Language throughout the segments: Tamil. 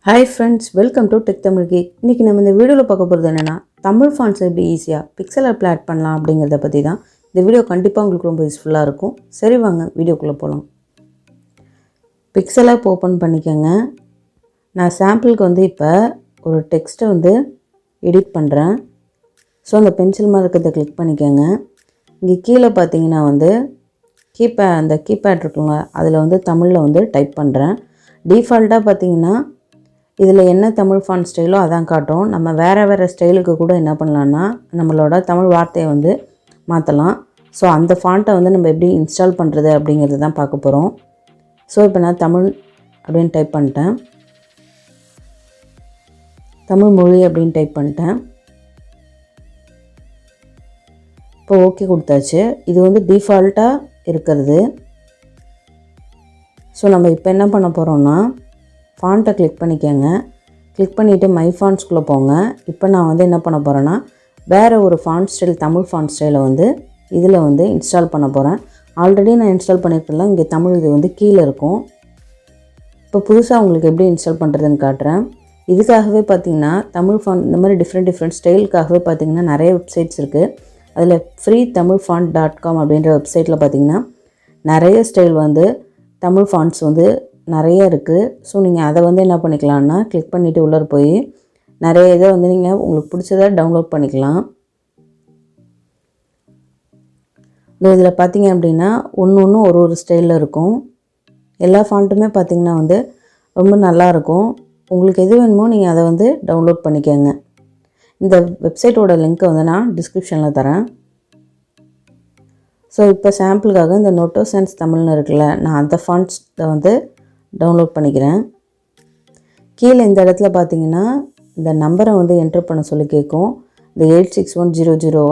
Hi friends, welcome to techtamilgeek. இன்னைக்கு நம்ம இந்த வீடியோல பார்க்க போறது என்னன்னா தமிழ் ஃபாண்ட்ஸ் எப்படி ஈஸியா Pixellab ஆட் பண்ணலாம் அப்படிங்கறத பத்தி தான். இந்த வீடியோ கண்டிப்பா உங்களுக்கு ரொம்ப யூஸ்ஃபுல்லா இருக்கும். சரி வாங்க வீடியோக்குள்ள போலாம். Pixellab ஓபன் பண்ணிக்கங்க. நான் சாம்பிளுக்கு வந்து இப்ப ஒரு டெக்ஸ்ட் வந்து எடிட் பண்றேன். சோ அந்த பென்சில் மார்க்கத்தை கிளிக் பண்ணிக்கங்க. இங்க கீழ பாத்தீங்கன்னா வந்து கீபேட் இருக்குங்க. அதுல வந்து தமிழ்ல வந்து டைப் பண்றேன். டிஃபால்ட்டா பாத்தீங்கன்னா இதில் என்ன தமிழ் ஃபாண்ட் ஸ்டைலோ அதான் காட்டும். நம்ம வேறு ஸ்டைலுக்கு கூட என்ன பண்ணலான்னா நம்மளோட தமிழ் வார்த்தையை வந்து மாற்றலாம். ஸோ அந்த ஃபாண்ட்டை வந்து நம்ம எப்படி இன்ஸ்டால் பண்ணுறது அப்படிங்கிறது தான் பார்க்க போகிறோம். ஸோ இப்போ நான் தமிழ் அப்படின்னு டைப் பண்ணிட்டேன். தமிழ் மொழி அப்படின்னு டைப் பண்ணிட்டேன். இப்போ ஓகே கொடுத்தாச்சு. இது வந்து டிஃபால்ட்டாக இருக்கிறது. ஸோ நம்ம இப்போ என்ன பண்ண போகிறோம்னா ஃபாண்ட்டை கிளிக் பண்ணிக்கங்க. கிளிக் பண்ணிவிட்டு மை ஃபாண்ட்ஸ்குள்ளே போங்க. இப்போ நான் வந்து என்ன பண்ண போகிறேன்னா வேறு ஒரு ஃபாண்ட் ஸ்டைல் தமிழ் ஃபாண்ட் ஸ்டைலை வந்து இதில் வந்து இன்ஸ்டால் பண்ண போகிறேன். ஆல்ரெடி நான் இன்ஸ்டால் பண்ணியிருக்கலாம். இங்கே தமிழ் இது வந்து கீழே இருக்கும். இப்போ புதுசாக உங்களுக்கு எப்படி இன்ஸ்டால் பண்ணுறதுன்னு காட்டுறேன். இதுக்காகவே பார்த்திங்கன்னா தமிழ் ஃபாண்ட் இந்த மாதிரி டிஃப்ரெண்ட் ஸ்டைலுக்காகவே பார்த்திங்கன்னா நிறைய வெப்சைட்ஸ் இருக்குது. அதில் freetamilfont.com அப்படின்ற வெப்சைட்டில் பார்த்திங்கன்னா நிறைய ஸ்டைல் வந்து தமிழ் ஃபாண்ட்ஸ் வந்து நிறைய இருக்குது. ஸோ நீங்கள் அதை வந்து என்ன பண்ணிக்கலாம்னா கிளிக் பண்ணிவிட்டு உள்ளே போய் நிறைய இதை வந்து நீங்கள் உங்களுக்கு பிடிச்சதை டவுன்லோட் பண்ணிக்கலாம். இதில் பார்த்தீங்க அப்படின்னா ஒன்று ஒரு ஸ்டைலில் இருக்கும். எல்லா ஃபாண்ட்டுமே பார்த்திங்கன்னா வந்து ரொம்ப நல்லாயிருக்கும். உங்களுக்கு எது வேணுமோ நீங்கள் அதை வந்து டவுன்லோட் பண்ணிக்கோங்க. இந்த வெப்சைட்டோட லிங்க்கை வந்து நான் டிஸ்கிரிப்ஷனில் தரேன். ஸோ இப்போ சாம்பிளுக்காக இந்த நோட்டோ சென்ஸ் தமிழ்னு இருக்குல்ல, நான் அந்த ஃபாண்ட்ஸை வந்து டவுன்லோட் பண்ணிக்கிறேன். கீழே இந்த இடத்துல பார்த்தீங்கன்னா இந்த நம்பரை வந்து என்டர் பண்ண சொல்லி கேட்கும். இந்த 861000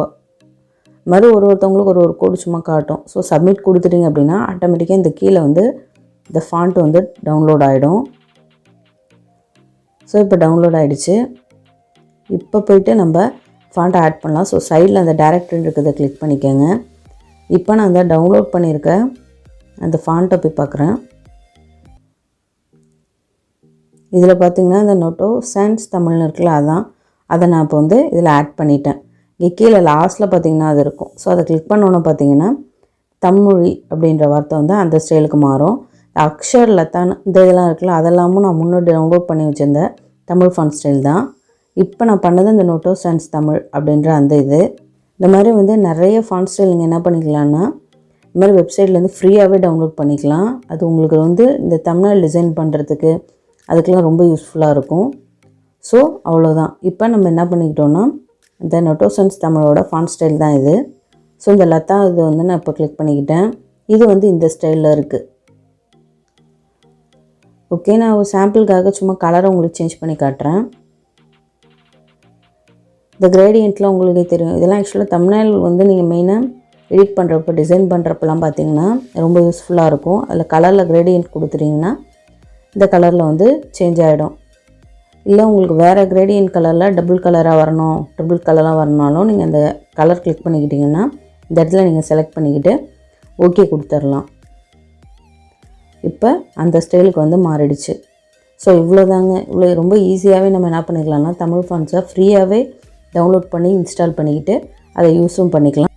மாதிரி ஒருத்தவங்களுக்கு ஒரு கோடு சும்மா காட்டும். ஸோ சப்மிட் கொடுத்துட்டிங்க அப்படின்னா ஆட்டோமேட்டிக்காக இந்த கீழே வந்து இந்த ஃபாண்ட் வந்து டவுன்லோட் ஆகிடும். ஸோ இப்போ டவுன்லோட் ஆகிடுச்சு. இப்போ போய்ட்டு நம்ம ஃபாண்ட்டை ஆட் பண்ணலாம். ஸோ சைடில் அந்த டைரக்டரி இருக்கிறத கிளிக் பண்ணிக்கோங்க. இப்போ நான் அந்த டவுன்லோட் பண்ணியிருக்க அந்த ஃபாண்ட்டை போய் பார்க்குறேன். இதில் பார்த்திங்கன்னா இந்த நோட்டோ சென்ஸ் தமிழ்னு இருக்குல்ல, அதை நான் இப்போ வந்து இதில் ஆட் பண்ணிட்டேன். இங்கே கீழே லாஸ்ட்டில் பார்த்திங்கன்னா அது இருக்கும். ஸோ அதை கிளிக் பண்ணோன்னு பார்த்திங்கன்னா தமிழ் அப்படின்ற வார்த்தை வந்து அந்த ஸ்டைலுக்கு மாறும். அக்ஷர் லத்தான் இந்த இதெல்லாம் இருக்குல்ல, அதெல்லாமும் நான் முன்னாடி டவுன்லோட் பண்ணி வச்சுருந்த தமிழ் ஃபாண்ட் ஸ்டைல் தான். இப்போ நான் பண்ணது இந்த நோட்டோ சென்ஸ் தமிழ் அப்படின்ற அந்த இது. இந்த மாதிரி வந்து நிறைய ஃபாண்ட் ஸ்டைல் நீங்கள் என்ன பண்ணிக்கலாம்னா இந்த மாதிரி வெப்சைட்லேருந்து ஃப்ரீயாகவே டவுன்லோட் பண்ணிக்கலாம். அது உங்களுக்கு வந்து இந்த தமிழ் டிசைன் பண்ணுறதுக்கு அதுக்கெலாம் ரொம்ப யூஸ்ஃபுல்லாக இருக்கும். ஸோ அவ்வளோதான். இப்போ நம்ம என்ன பண்ணிக்கிட்டோன்னா இந்த நோட்டோ சென்ஸ் தமிழோட ஃபாண்ட் ஸ்டைல் தான் இது. ஸோ இந்த லதா இது வந்து நான் இப்போ கிளிக் பண்ணிக்கிட்டேன். இது வந்து இந்த ஸ்டைலில் இருக்குது. ஓகே, நான் ஒரு சாம்பிளுக்காக சும்மா கலரை உங்களுக்கு சேஞ்ச் பண்ணி காட்டுறேன். இந்த கிரேடியண்ட்லாம் உங்களுக்கே தெரியும். இதெல்லாம் ஆக்சுவலாக தமிழ் வந்து நீங்கள் மெயினாக எடிட் பண்ணுறப்ப டிசைன் பண்ணுறப்பெல்லாம் பார்த்தீங்கன்னா ரொம்ப யூஸ்ஃபுல்லாக இருக்கும். அதில் கலரில் கிரேடியண்ட் கொடுத்துட்டிங்கன்னா இந்த கலரில் வந்து சேஞ்ச் ஆகிடும். இல்லை உங்களுக்கு வேறு கிரேடியன்ட் கலரில் டபுள் கலராக வரணும், ட்ரிபிள் கலராக வரணும்னாலும் நீங்கள் அந்த கலர் கிளிக் பண்ணிக்கிட்டிங்கன்னா இந்த இடத்துல நீங்கள் செலக்ட் பண்ணிக்கிட்டு ஓகே கொடுத்துடலாம். இப்போ அந்த ஸ்டைலுக்கு வந்து மாறிடுச்சு. ஸோ இவ்வளோதாங்க. இவ்வளோ ரொம்ப ஈஸியாகவே நம்ம என்ன பண்ணிக்கலாம்னா தமிழ் ஃபாண்ட்ஸை ஃப்ரீயாகவே டவுன்லோட் பண்ணி இன்ஸ்டால் பண்ணிக்கிட்டு அதை யூஸும் பண்ணிக்கலாம்.